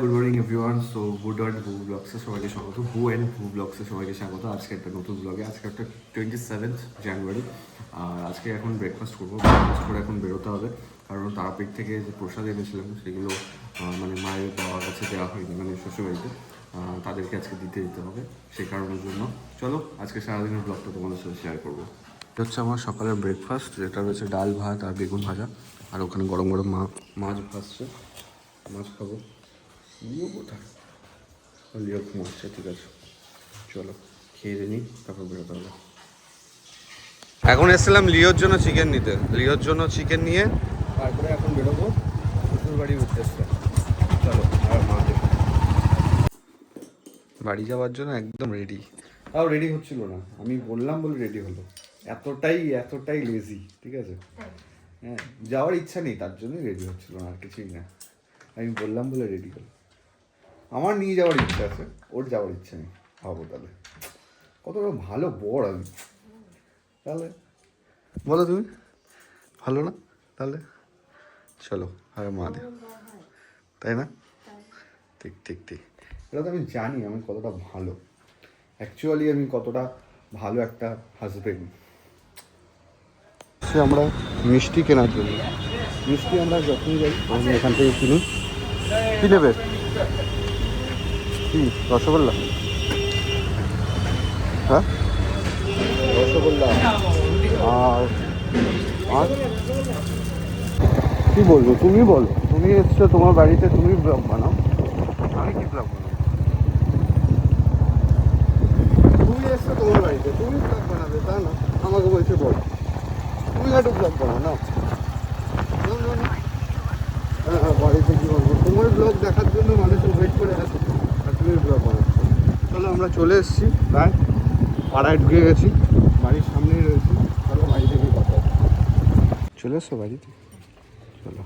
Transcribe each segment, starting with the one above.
Good morning everyone. So good and ভু ব্লগসে সবাইকে স্বাগত। ভু অ্যান্ড ভু ব্লগসে সবাইকে স্বাগত। আজকে একটা নতুন ব্লগে, আজকে একটা 27th জানুয়ারি। আর আজকে এখন ব্রেকফাস্ট করবো, ব্রেকফাস্ট করে এখন বেরোতে হবে, কারণ তারাপীঠ থেকে যে প্রসাদ এনেছিলাম সেগুলো মানে মায়ের বাবার কাছে দেওয়া হয়নি, মানে শ্বশুরবাড়িতে তাদেরকে আজকে দিতে হবে। সেই কারণের জন্য চলো আজকে সারাদিনের ব্লগটা তোমাদের সাথে শেয়ার করবো। এটা হচ্ছে আমার সকালের ব্রেকফাস্ট, যেটা রয়েছে ডাল ভাত আর বেগুন ভাজা, আর ওখানে গরম গরম মাছ ভাজছে, মাছ খাবো। লিও কোথায়? লিও ঘুমাচ্ছে, ঠিক আছে চলো খেয়ে নিই, তারপর বেরোতে হবে। এখন এসেছিলাম লিওর জন্য চিকেন নিতে, লিওর জন্য চিকেন নিয়ে তারপরে এখন বেরোবো শ্বশুর বাড়ির উদ্দেশ্যে। চলো আর মা বাড়ি যাওয়ার জন্য একদম রেডি, তাও রেডি হচ্ছিল না, আমি বললাম বলে রেডি হলো। এতটাই লেজি, ঠিক আছে। হ্যাঁ, যাওয়ার ইচ্ছা নেই তার জন্যই রেডি হচ্ছিল না, আর কিছুই না। আমি বললাম বলে রেডি হলো। আমার নিয়ে যাওয়ার ইচ্ছা আছে, ওর যাওয়ার ইচ্ছা নেই। ভাবো তাহলে কতটা ভালো বর আমি। তাহলে বলো তুমি, ভালো না? তাহলে চলো হ্যাঁ মা দে, তাই না? ঠিক এটা তো আমি জানি আমি কতটা ভালো, অ্যাকচুয়ালি আমি কতটা ভালো একটা হাজবেন্ড। সে আমরা মিষ্টি কেনার জন্য, মিষ্টি আমরা যখনই যাই তখন এখান থেকে কিনি। কী নেবে? কি রসগোল্লা? হ্যাঁ রসগোল্লা। আর আর কি বলবো, তুমি বলো, তুমি এসছো তোমার বাড়িতে, তুমি ব্লগ বানাও, আমি কি ব্লগ বানাবো? তুমি এসছো তোমার বাড়িতে, তুমি ব্লগ বানাবে, তা না আমাকে বলছে বল তুমি একটু ব্লগ বানাও না। হ্যাঁ বাড়িতে কি বলবো, তোমার ব্লগ দেখার জন্য মানুষের ওয়েট করে আছে, আর তুমি ব্লগ বানাচ্ছ। চলো আমরা চলে এসেছি, প্রায় পাড়ায় ঢুকে গেছি, বাড়ির সামনেই রয়েছি। চলো বাড়ি থেকে কথা, চলে এসছো বাড়িতে, চলো।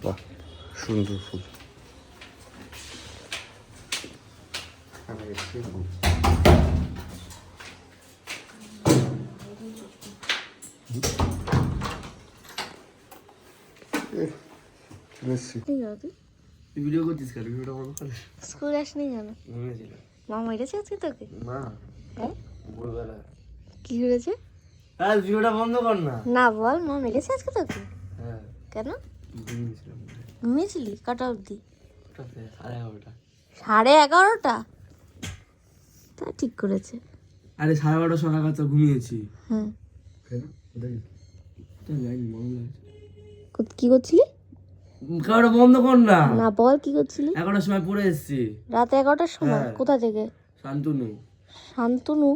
বাহ সুন্দর ফুল। ভিডিও করছিস কেন? ভিডিওটা বন্ধ করে। স্কুল আসনি কেন? মা মেরেছে আজকে তোকে? না হ্যাঁ ভোরবেলা। কি করেছে? আর ভিডিওটা বন্ধ কর না। না বল, মা মেরেছে আজকে তোকে? হ্যাঁ কেন? ঘুমিয়েছিলাম ঘুমিয়েছিলি কটা অবধি? 11:30। 11:30? তা ঠিক করেছে। আরে 11:30 সকাল কথা ঘুমিয়েছি। হ্যাঁ জানি মনে লাগছে। কি করছিলি? কারো বন্ধ কর না। না বল কি করছিলি? 11টার সময় পড়ে এসেছি। রাত 11টার সময়? হ্যাঁ। কোথা থেকে? শান্তনু। শান্তনু?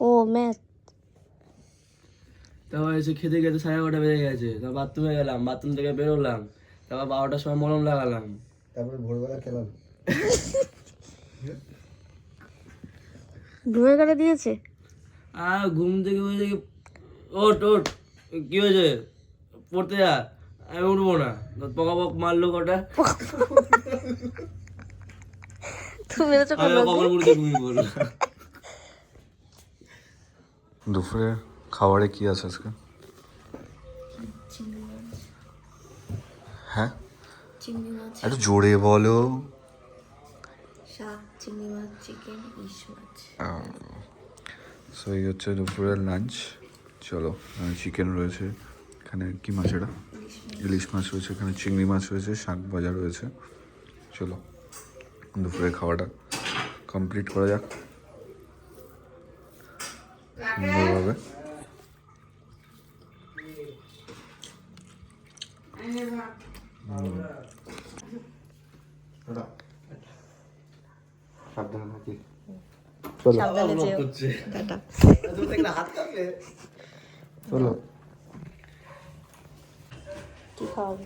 ও ম্যাথ। তারপর এসে খেতে 11:30 বেজে গেছে, তারপর বাথরুমে গেলাম, বাথরুম থেকে বেরোলাম, তারপর 12টার সময় মলম লাগালাম, তারপরে ভোরবেলা খেলাম। ঘুমে করে দিয়েছে? আর ঘুম থেকে বলে ওট কি হয়েছে, পড়তে যা। আমি উঠবো না, পকাপক মারলো কটা। তুমি মেরেছো কেন? দুপুরে খাবারে কি আছে আজকে? হ্যাঁ চিংড়ি মাছ, একটু জোরে বলো। শাক, চিংড়ি মাছ, চিকেন, ইলিশ মাছ। সো এই হচ্ছে দুপুরের লাঞ্চ। চলো চিকেন রয়েছে এখানে, কি মাছ এটা? ইলিশ মাছ রয়েছে এখানে, চিংড়ি মাছ রয়েছে, শাক ভাজা রয়েছে। চলো দুপুরের খাওয়াটা কমপ্লিট করা যাক সুন্দরভাবে। সাবধানে থাকি। চলো সাবধানে যেও। টাটা। চলো। কি খাওয়াবি?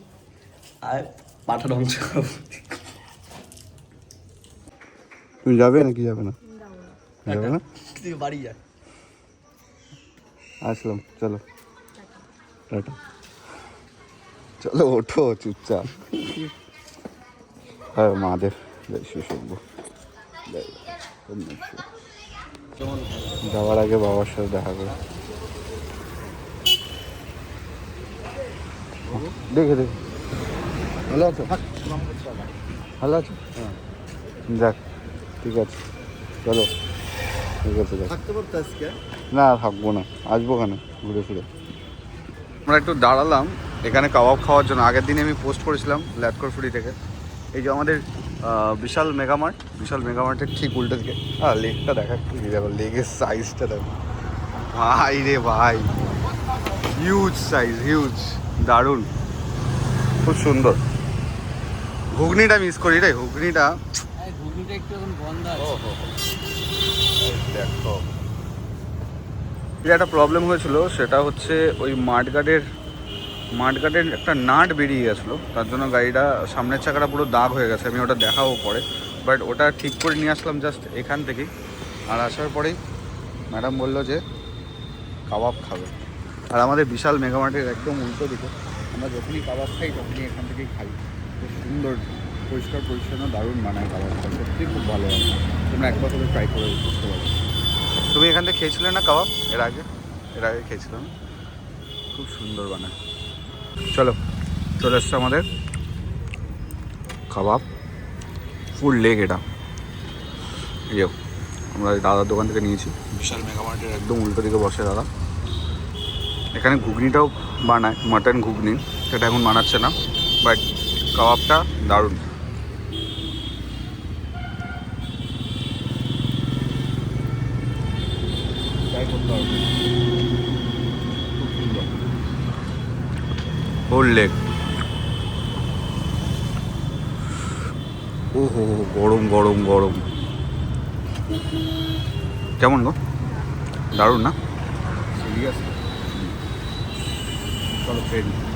আয় পাঠার অংশ খাবো। তুমি যাবে নাকি যাবে না? যাবে না? তুই বাড়ি যা। আসলাম, চলো টাটা। চলো ওঠো চুপচাপ। হ্যাঁ মাদের শুনবো। যাওয়ার আগে বাবার সাথে দেখা করে দেখে ভালো আছো? ভালো আছে? যাক ঠিক আছে, চলো ঠিক আছে যাক। থাকতে পারতো আজকে? না থাকবো না, আসবো কেন ঘুরে ফিরে। আমরা একটু দাঁড়ালাম এখানে কাবাব খাওয়ার জন্য। আগের দিনে আমি পোস্ট করেছিলাম ল্যাটকর ফুডি থেকে। এই যে আমাদের বিশাল মেগামার্টের ঠিক উল্টো দিকে। লেগটা দেখা কি দেখো, লেগের সাইজটা দেখো ভাই রে ভাই, হিউজ সাইজ, হিউজ, দারুণ, খুব সুন্দর। ঘুগনিটা মিস করি রে, ঘুগনিটা একটু এখন বন্ধ আছে। দেখো যে একটা প্রবলেম হয়েছিল সেটা হচ্ছে ওই মাঠগার্ডের একটা নাট বেরিয়ে গেছিলো, তার জন্য গাড়িটা সামনের চাকাটা পুরো দাগ হয়ে গেছে। আমি ওটা দেখাবো পরে, বাট ওটা ঠিক করে নিয়ে আসলাম জাস্ট এখান থেকেই। আর আসার পরেই ম্যাডাম বললো যে কাবাব খাবে। আর আমাদের বিশাল মেগামার্টের একদম উল্টো দিকে আমরা যখনই কাবাব খাই তখনই এখান থেকেই খাই। খুব সুন্দর, পরিষ্কার পরিচ্ছন্ন, দারুণ বানায় কাবাবটা, সত্যিই খুব ভালো হয়। তোমরা একবার করে ট্রাই করে বুঝতে পারো। তুমি এখান থেকে খেয়েছিলে না কাবাব এর আগে খেয়েছিলাম, খুব সুন্দর বানায়। চলো চলে এসছে আমাদের কাবাব, ফুল লেগ। এটা ইয়ে আমরা দাদার দোকান থেকে নিয়েছি, বিশাল মেগামার্টের একদম উল্টো দিকে বসে দাদা। এখানে ঘুগনিটাও বানায়, মাটন ঘুগনি, সেটা এখন বানাচ্ছে না, বাট কাবাবটা দারুণ। ফুল লেগ, ও হো, গরম গরম গরম, কেমন গো, দারুণ না? সিরিয়াস, চলো খেয়ে নিই।